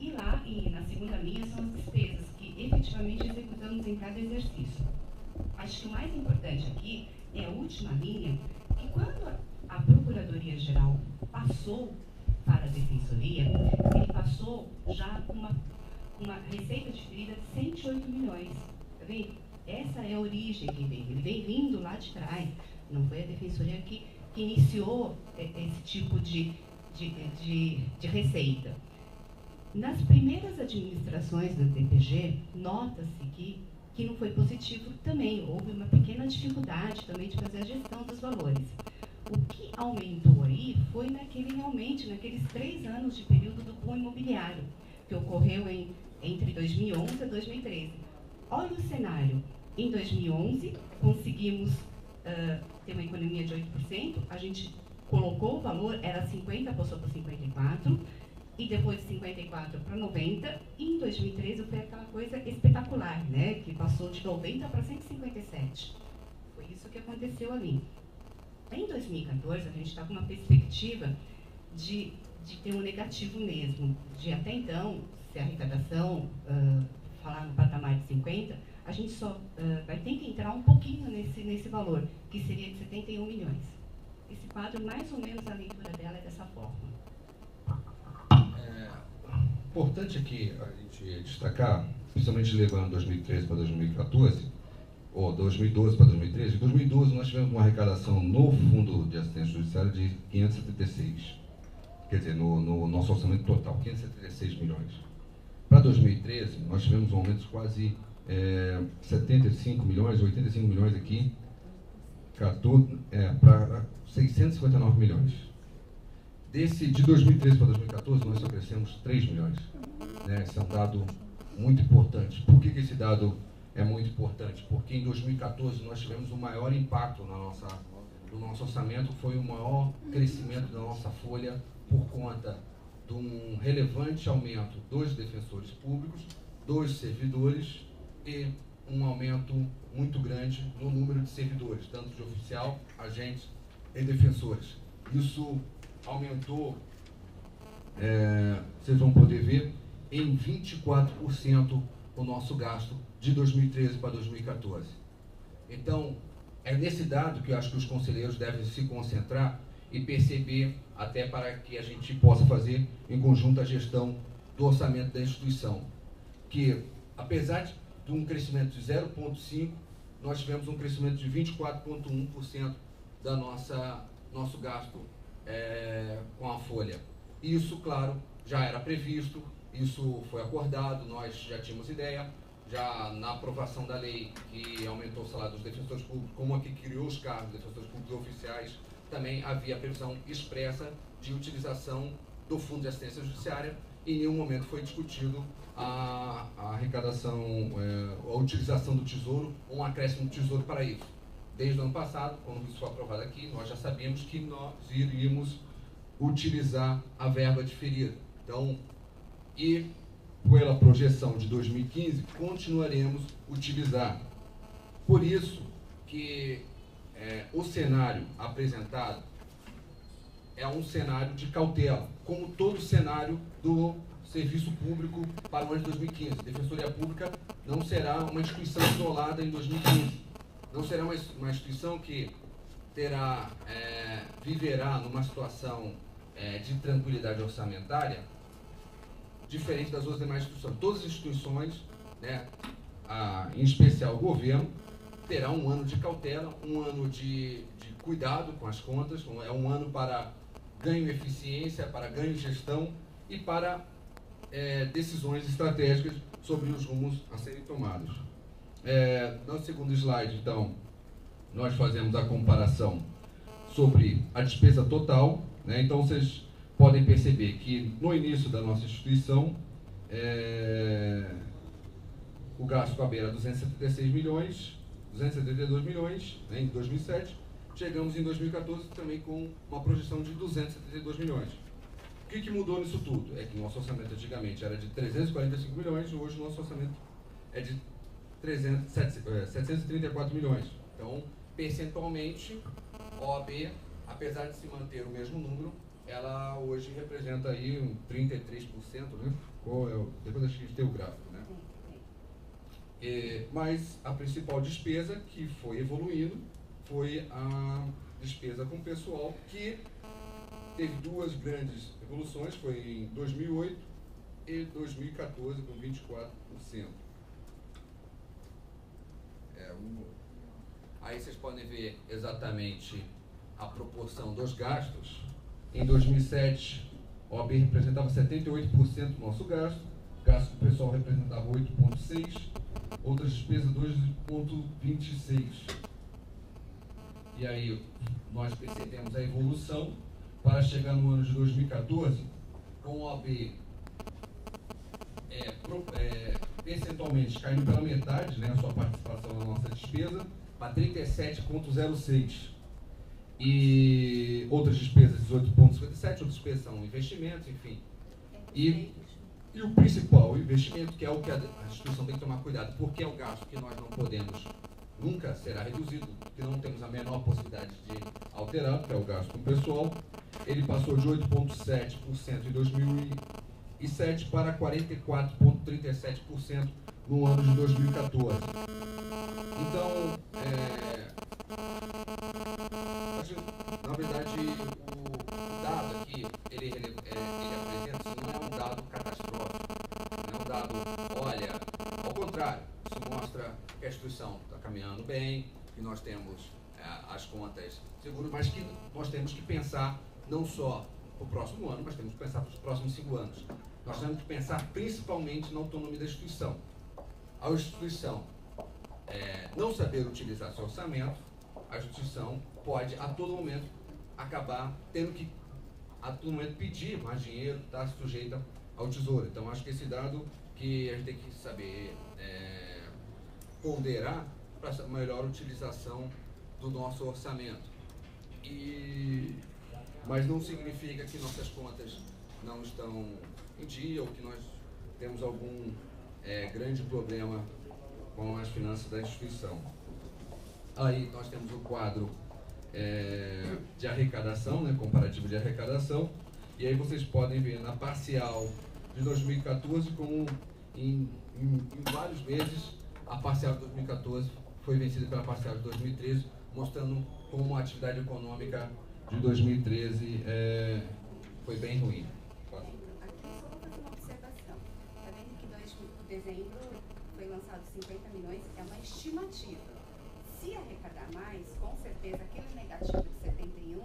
E lá, na segunda linha, são as despesas que efetivamente executamos em cada exercício. Acho que o mais importante aqui é a última linha, que quando a Procuradoria-Geral passou para a Defensoria, ele passou já com uma receita diferida de 108 milhões. Tá vendo? Essa é a origem que ele vem vindo lá de trás. Não foi a Defensoria que iniciou esse tipo de receita. Nas primeiras administrações do DPG, nota-se que não foi positivo também. Houve uma pequena dificuldade também de fazer a gestão dos valores. O que aumentou aí foi naqueles 3 anos de período do boom imobiliário, que ocorreu entre 2011 e 2013. Olha o cenário. Em 2011, conseguimos ter uma economia de 8%, a gente colocou o valor, era 50, passou para 54%, e depois de 54 para 90, e em 2013 foi aquela coisa espetacular, né? Que passou de 90 para 157. Foi isso que aconteceu ali. Em 2014, a gente está com uma perspectiva de ter um negativo mesmo, de até então, se a arrecadação falar no patamar de 50, a gente só vai ter que entrar um pouquinho nesse valor, que seria de 71 milhões. Esse quadro, mais ou menos, a leitura dela é dessa forma. Importante aqui a gente destacar, principalmente levando 2013 para 2014, ou 2012 para 2013, em 2012 nós tivemos uma arrecadação no Fundo de Assistência Judiciária de 576, quer dizer, no nosso orçamento total, 576 milhões. Para 2013, nós tivemos um aumento de quase 75 milhões, 85 milhões aqui, para 659 milhões. De 2013 para 2014, nós só crescemos 3 milhões. Né? Esse é um dado muito importante. Por que esse dado é muito importante? Porque em 2014 nós tivemos o maior impacto no nosso orçamento, foi o maior crescimento da nossa folha por conta de um relevante aumento dos defensores públicos, dos servidores e um aumento muito grande no número de servidores, tanto de oficial, agentes e defensores. Isso aumentou, vocês vão poder ver, em 24% o nosso gasto de 2013 para 2014. Então, é nesse dado que eu acho que os conselheiros devem se concentrar e perceber, até para que a gente possa fazer em conjunto a gestão do orçamento da instituição. Que, apesar de um crescimento de 0,5%, nós tivemos um crescimento de 24,1% da nosso gasto com a folha. Isso, claro, já era previsto, isso foi acordado, nós já tínhamos ideia, já na aprovação da lei que aumentou o salário dos defensores públicos, como a que criou os cargos de defensores públicos oficiais, também havia a previsão expressa de utilização do Fundo de Assistência Judiciária e em nenhum momento foi discutido a arrecadação, a utilização do Tesouro ou um acréscimo do Tesouro para isso. Desde o ano passado, quando isso foi aprovado aqui, nós já sabíamos que nós iríamos utilizar a verba diferida. Então, e pela projeção de 2015, continuaremos a utilizar. Por isso que o cenário apresentado é um cenário de cautela, como todo cenário do serviço público para o ano de 2015. A Defensoria Pública não será uma instituição isolada em 2015. Não será uma instituição que viverá numa situação de tranquilidade orçamentária diferente das outras demais instituições. Todas as instituições, né, em especial o governo, terá um ano de cautela, um ano de cuidado com as contas, é um ano para ganho de eficiência, para ganho de gestão e para decisões estratégicas sobre os rumos a serem tomados. No segundo slide, então, nós fazemos a comparação sobre a despesa total, né? Então, vocês podem perceber que no início da nossa instituição, o gasto com a beira 276 milhões, 272 milhões, né, em 2007, chegamos em 2014 também com uma projeção de 272 milhões. O que mudou nisso tudo? É que nosso orçamento antigamente era de 345 milhões, hoje o nosso orçamento é de 734 milhões. Então, percentualmente, a OAB, apesar de se manter o mesmo número, ela hoje representa aí um 33%, né? Depois a gente tem o gráfico, né? Mas a principal despesa que foi evoluindo foi a despesa com pessoal, que teve duas grandes evoluções, foi em 2008 e 2014, com 24%. Aí vocês podem ver exatamente a proporção dos gastos. Em 2007, a OAB representava 78% do nosso gasto, gasto do pessoal representava 8,6%, outras despesas 2,26%. E aí nós percebemos a evolução para chegar no ano de 2014 com a OAB percentualmente caindo pela metade, né, a sua participação na nossa despesa, para 37,06%. E outras despesas 18,57%, outras despesas são investimentos, enfim. E o principal, o investimento, que é o que a instituição tem que tomar cuidado, porque é o gasto que nós não podemos, nunca será reduzido, porque não temos a menor possibilidade de alterar, que é o gasto com o pessoal. Ele passou de 8,7% em 2007 para 44,37% no ano de 2014. Então, na verdade, o dado aqui, ele apresenta, isso não é um dado catastrófico, não é um dado, olha, ao contrário, isso mostra que a instituição está caminhando bem, que nós temos as contas seguras, mas que nós temos que pensar não só para o próximo ano, mas temos que pensar para os próximos 5 anos. Nós temos que pensar principalmente na autonomia da instituição. A instituição não saber utilizar seu orçamento, a instituição pode a todo momento acabar tendo que a todo momento pedir mais dinheiro, estar sujeita ao tesouro. Então acho que esse dado que a gente tem que saber ponderar para essa melhor utilização do nosso orçamento. Mas não significa que nossas contas não estão em dia ou que nós temos algum grande problema com as finanças da instituição. Aí nós temos o quadro de arrecadação, né, comparativo de arrecadação, e aí vocês podem ver na parcial de 2014 como em vários meses a parcial de 2014 foi vencida pela parcial de 2013, mostrando como a atividade econômica de 2013 foi bem ruim. Aqui só vou fazer uma observação. Está vendo que em dezembro foi lançado 50 milhões, é uma estimativa. Se arrecadar mais, com certeza aquele negativo de 71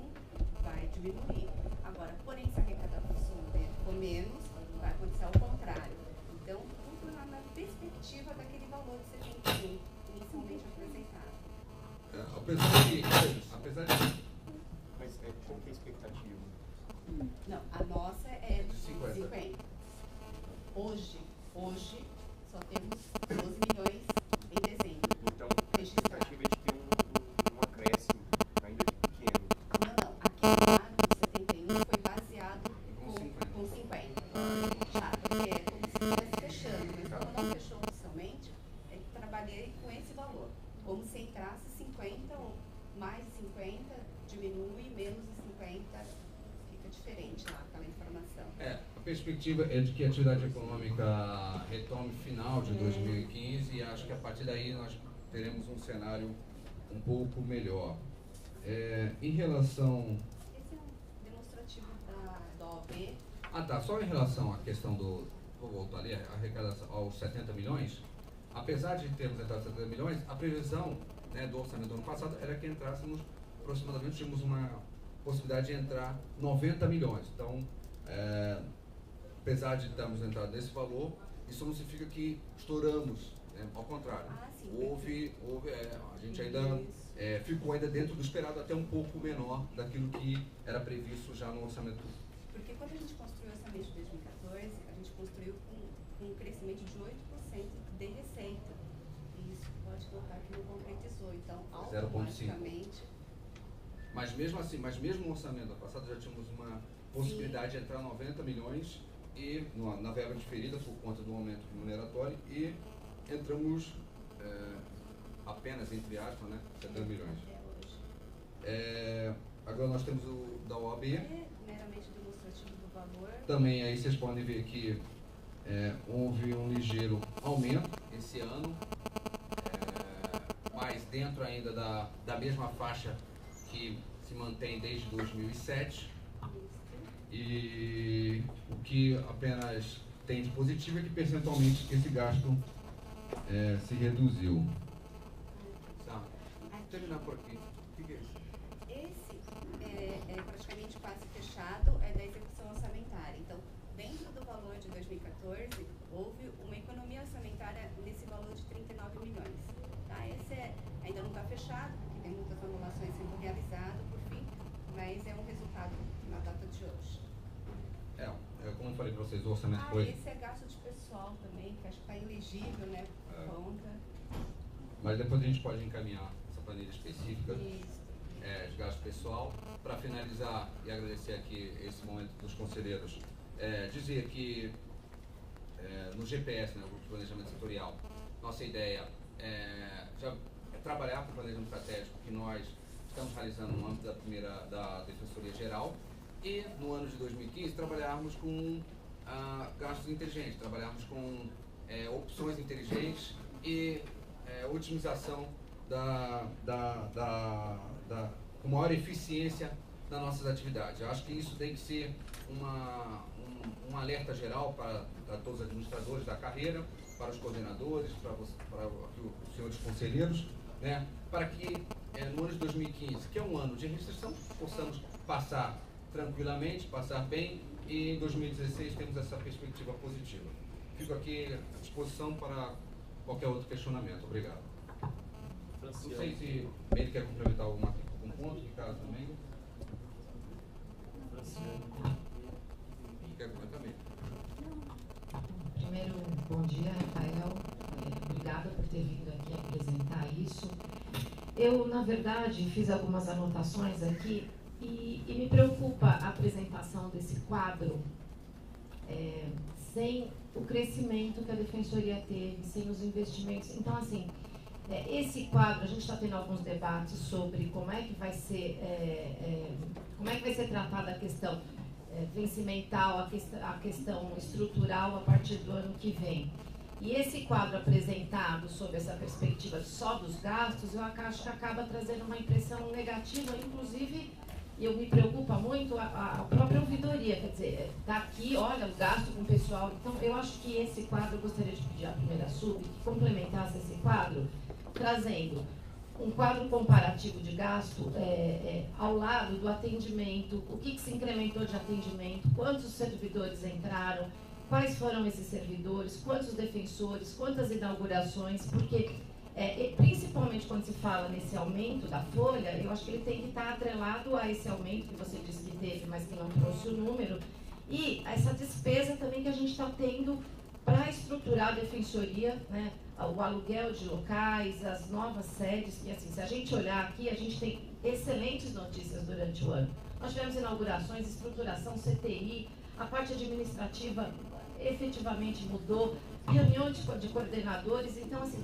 vai diminuir. Agora, porém, se arrecadar for menos, vai acontecer ao contrário. Então, tudo na perspectiva daquele valor de 71 inicialmente apresentado. Apesar de... Mas qual que é a expectativa? Não, a nossa é de 50. 50. Hoje só temos 12 milhões em dezembro. Então, a expectativa é de ter um acréscimo, ainda que pequeno. Não. Aquele dado de 71 foi baseado com 50. Já, porque é como se estivesse fechando. Mas como não fechou oficialmente, trabalhei com esse valor. Como se entrasse 50 ou mais de 50, diminui, menos de 50, fica diferente lá, aquela informação. A perspectiva é de que a atividade econômica retome final de 2015 e acho que a partir daí nós teremos um cenário um pouco melhor. Em relação... Esse é um demonstrativo da OAB. Tá. Só em relação à questão do... Vou voltar ali, a arrecadação aos 70 milhões. Apesar de termos entrado 70 milhões, a previsão, né, do orçamento do ano passado era que entrássemos aproximadamente, tínhamos uma possibilidade de entrar 90 milhões. Então, apesar de termos entrado nesse valor, isso não significa que estouramos, né? Ao contrário. A gente ainda ficou ainda dentro do esperado, até um pouco menor daquilo que era previsto já no orçamento. Porque quando a gente construiu o orçamento de 2014, a gente construiu com um crescimento de 8% de receita. E isso pode colocar que não concretizou. Então, automaticamente... Mas mesmo assim, mesmo no orçamento passado já tínhamos uma possibilidade de entrar 90 milhões e na verba diferida por conta do aumento remuneratório e entramos apenas, entre aspas, né, 70 milhões. Agora nós temos o da OAB. Meramente demonstrativo do valor. Também aí vocês podem ver que houve um ligeiro aumento esse ano, dentro ainda da mesma faixa que se mantém desde 2007. E o que apenas tem de positivo é que percentualmente esse gasto se reduziu. Tá. Vamos terminar por aqui. O que é isso? Esse é praticamente quase fechado, é da execução orçamentária. Então, dentro do valor de 2014, houve uma economia orçamentária nesse valor de 39 milhões. Tá? Esse ainda não está fechado, porque tem muitas anulações sendo realizadas, por fim, mas é um resultado na data de hoje. Como eu falei para vocês, o orçamento foi... Esse é gasto de pessoal também, que acho que está elegível, né, por conta. Mas depois a gente pode encaminhar essa planilha específica de gasto pessoal. Para finalizar e agradecer aqui esse momento dos conselheiros, dizer que no GPS, né, o Grupo de Planejamento Setorial, nossa ideia é trabalhar com o planejamento estratégico que nós estamos realizando no âmbito da Defensoria Geral, e no ano de 2015 trabalharmos com gastos inteligentes, trabalharmos com opções inteligentes e otimização com maior eficiência nas nossas atividades. Eu acho que isso tem que ser um alerta geral para todos os administradores da carreira, para os coordenadores, para os senhores conselheiros, né, para que no ano de 2015, que é um ano de restrição, possamos passar tranquilamente, passar bem, e em 2016 temos essa perspectiva positiva. Fico aqui à disposição para qualquer outro questionamento. Obrigado. Não sei se ele quer complementar algum ponto, Ricardo também. Quer comentar mesmo? Primeiro, bom dia, Rafael. Obrigada por ter vindo aqui apresentar isso. Eu, na verdade, fiz algumas anotações aqui. E me preocupa a apresentação desse quadro sem o crescimento que a Defensoria teve, sem os investimentos. Então, assim, esse quadro, a gente está tendo alguns debates sobre como é que vai ser tratada a questão vencimental, a questão estrutural a partir do ano que vem. E esse quadro apresentado sob essa perspectiva só dos gastos, eu acho que acaba trazendo uma impressão negativa, inclusive... Eu me preocupa muito a própria ouvidoria, quer dizer, está aqui, olha, o gasto com o pessoal. Então, eu acho que esse quadro, eu gostaria de pedir à primeira sub que complementasse esse quadro, trazendo um quadro comparativo de gasto ao lado do atendimento, o que se incrementou de atendimento, quantos servidores entraram, quais foram esses servidores, quantos defensores, quantas inaugurações, porque... principalmente quando se fala nesse aumento da folha, eu acho que ele tem que estar atrelado a esse aumento que você disse que teve, mas que não trouxe o número, e essa despesa também que a gente está tendo para estruturar a defensoria, né, o aluguel de locais, as novas sedes, que assim, se a gente olhar aqui, a gente tem excelentes notícias durante o ano. Nós tivemos inaugurações, estruturação, CTI, a parte administrativa efetivamente mudou, reuniões de coordenadores, então assim,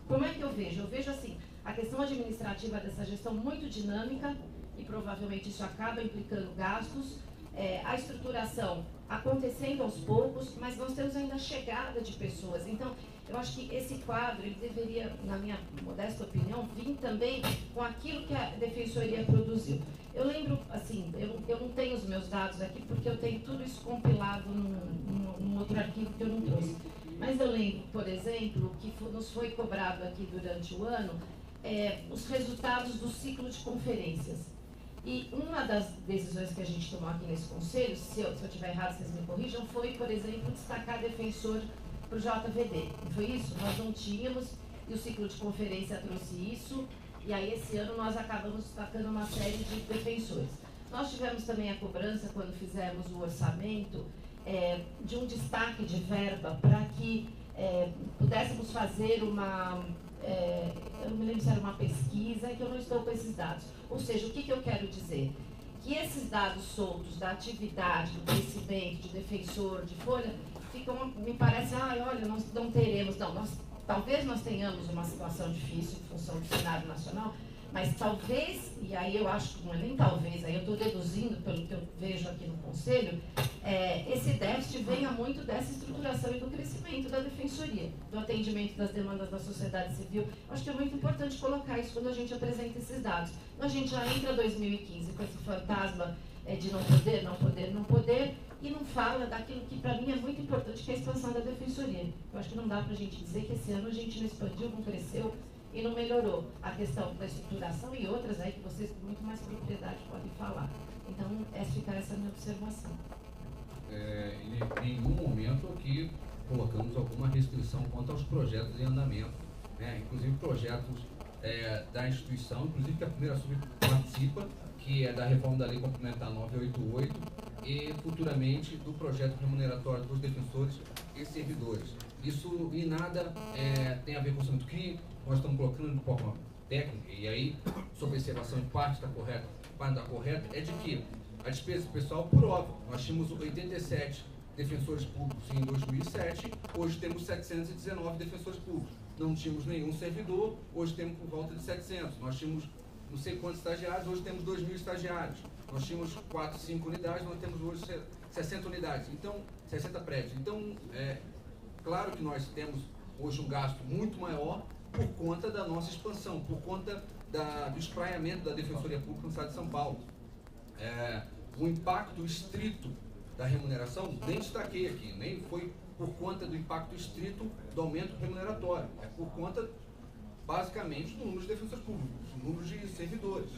como é que eu vejo? Eu vejo assim, a questão administrativa dessa gestão muito dinâmica e provavelmente isso acaba implicando gastos, a estruturação acontecendo aos poucos, mas nós temos ainda a chegada de pessoas. Então, eu acho que esse quadro, ele deveria, na minha modesta opinião, vir também com aquilo que a Defensoria produziu. Eu lembro, assim, eu não tenho os meus dados aqui porque eu tenho tudo isso compilado num outro arquivo que eu não trouxe. Mas eu lembro, por exemplo, que nos foi cobrado aqui durante o ano os resultados do ciclo de conferências. E uma das decisões que a gente tomou aqui nesse conselho, se eu estiver errado, vocês me corrijam, foi, por exemplo, destacar defensor para o JVD. Não foi isso? Nós não tínhamos, e o ciclo de conferência trouxe isso, e aí esse ano nós acabamos destacando uma série de defensores. Nós tivemos também a cobrança, quando fizemos o orçamento, de um destaque de verba para que pudéssemos fazer uma, eu não me lembro se era uma pesquisa, que eu não estou com esses dados. Ou seja, o que eu quero dizer? Que esses dados soltos da atividade, do crescimento, de defensor, de folha, ficam, me parece, olha, nós não teremos, não, talvez nós tenhamos uma situação difícil em função do cenário nacional, Mas talvez, e aí eu acho que não é nem talvez, aí eu estou deduzindo pelo que eu vejo aqui no Conselho, esse déficit venha muito dessa estruturação e do crescimento da Defensoria, do atendimento das demandas da sociedade civil. Acho que é muito importante colocar isso quando a gente apresenta esses dados. Então, a gente já entra 2015 com esse fantasma de não poder, não poder, não poder, e não fala daquilo que para mim é muito importante, que é a expansão da Defensoria. Eu acho que não dá para a gente dizer que esse ano a gente não expandiu, não cresceu e não melhorou a questão da estruturação e outras aí que vocês com muito mais propriedade podem falar. Então, fica essa minha observação. Em nenhum momento aqui colocamos alguma restrição quanto aos projetos em andamento, né? Inclusive projetos da instituição, inclusive que a primeira sub participa, que é da reforma da Lei Complementar 988 e futuramente do projeto remuneratório dos defensores e servidores. Isso em nada tem a ver com o assunto que nós estamos colocando de forma técnica, e aí, sua observação em parte está correta, parte não está correta, é de que a despesa pessoal, por óbvio, nós tínhamos 87 defensores públicos em 2007, hoje temos 719 defensores públicos. Não tínhamos nenhum servidor, hoje temos por volta de 700. Nós tínhamos não sei quantos estagiários, hoje temos 2.000 estagiários. Nós tínhamos 4, 5 unidades, nós temos hoje 60 unidades, então 60 prédios. Então, claro que nós temos hoje um gasto muito maior por conta da nossa expansão, por conta do espraiamento da Defensoria Pública no estado de São Paulo. O impacto estrito da remuneração, nem destaquei aqui, nem foi por conta do impacto estrito do aumento remuneratório, é por conta, basicamente, do número de defensores públicos, do número de servidores,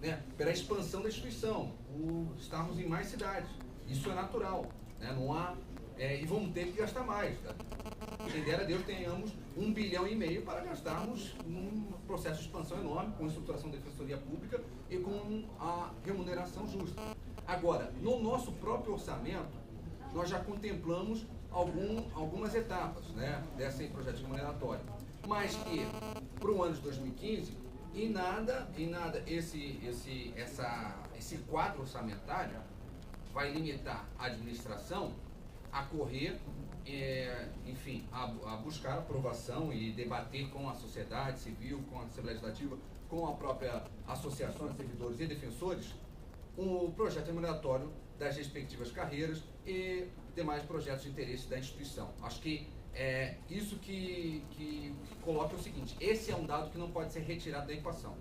né? Pela expansão da instituição, por estarmos em mais cidades. Isso é natural, né? Não há, e vamos ter que gastar mais. Tá? Quem dera Deus tenhamos 1,5 bilhão para gastarmos num processo de expansão enorme, com a estruturação da Defensoria Pública e com a remuneração justa. Agora, no nosso próprio orçamento, nós já contemplamos algumas etapas, né, desse projeto remuneratório, mas que para o ano de 2015, em nada esse quadro orçamentário vai limitar a administração a correr, enfim, a buscar aprovação e debater com a sociedade civil, com a Assembleia Legislativa, com a própria Associação de Servidores e Defensores, o projeto remuneratório das respectivas carreiras e demais projetos de interesse da instituição. Acho que isso que coloca o seguinte: esse é um dado que não pode ser retirado da equação.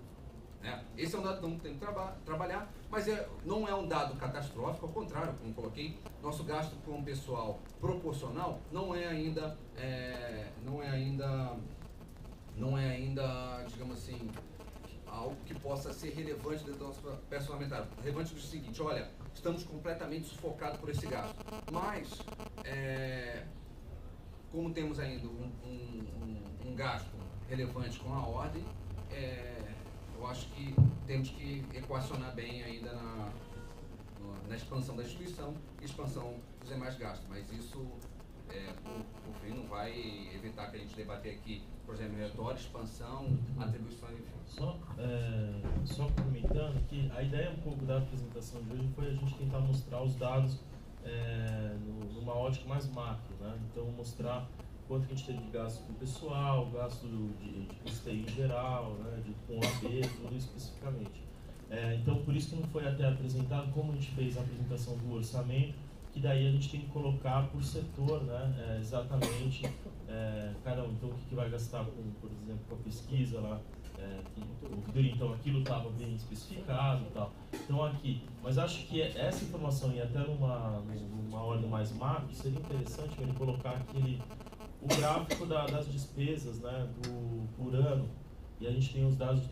Né? Esse é um dado que não tem que trabalhar, mas não é um dado catastrófico, ao contrário, como coloquei, nosso gasto com o pessoal proporcional não é ainda, digamos assim, algo que possa ser relevante dentro do nosso peça orçamentário. Relevante do seguinte: olha, estamos completamente sufocados por esse gasto, mas como temos ainda um gasto relevante com a ordem, eu acho que temos que equacionar bem ainda na expansão da instituição e expansão dos demais gastos, mas isso, por fim, não vai evitar que a gente debater aqui projeto remuneratório, expansão, atribuição, enfim. Só comentando que a ideia um pouco da apresentação de hoje foi a gente tentar mostrar os dados numa ótica mais macro, né? Então, mostrar quanto que a gente teve de gasto com o pessoal, gasto de custeio em geral, né? Com o AB, tudo especificamente. Então, por isso que não foi até apresentado, como a gente fez a apresentação do orçamento, que daí a gente tem que colocar por setor, né? Exatamente, cada um. Então, o que vai gastar, por exemplo, com a pesquisa lá, então aquilo estava bem especificado e tal. Então aqui, mas acho que essa informação, e até numa ordem mais macro, seria interessante ele colocar aqui o gráfico das despesas, né, por ano, e a gente tem os dados de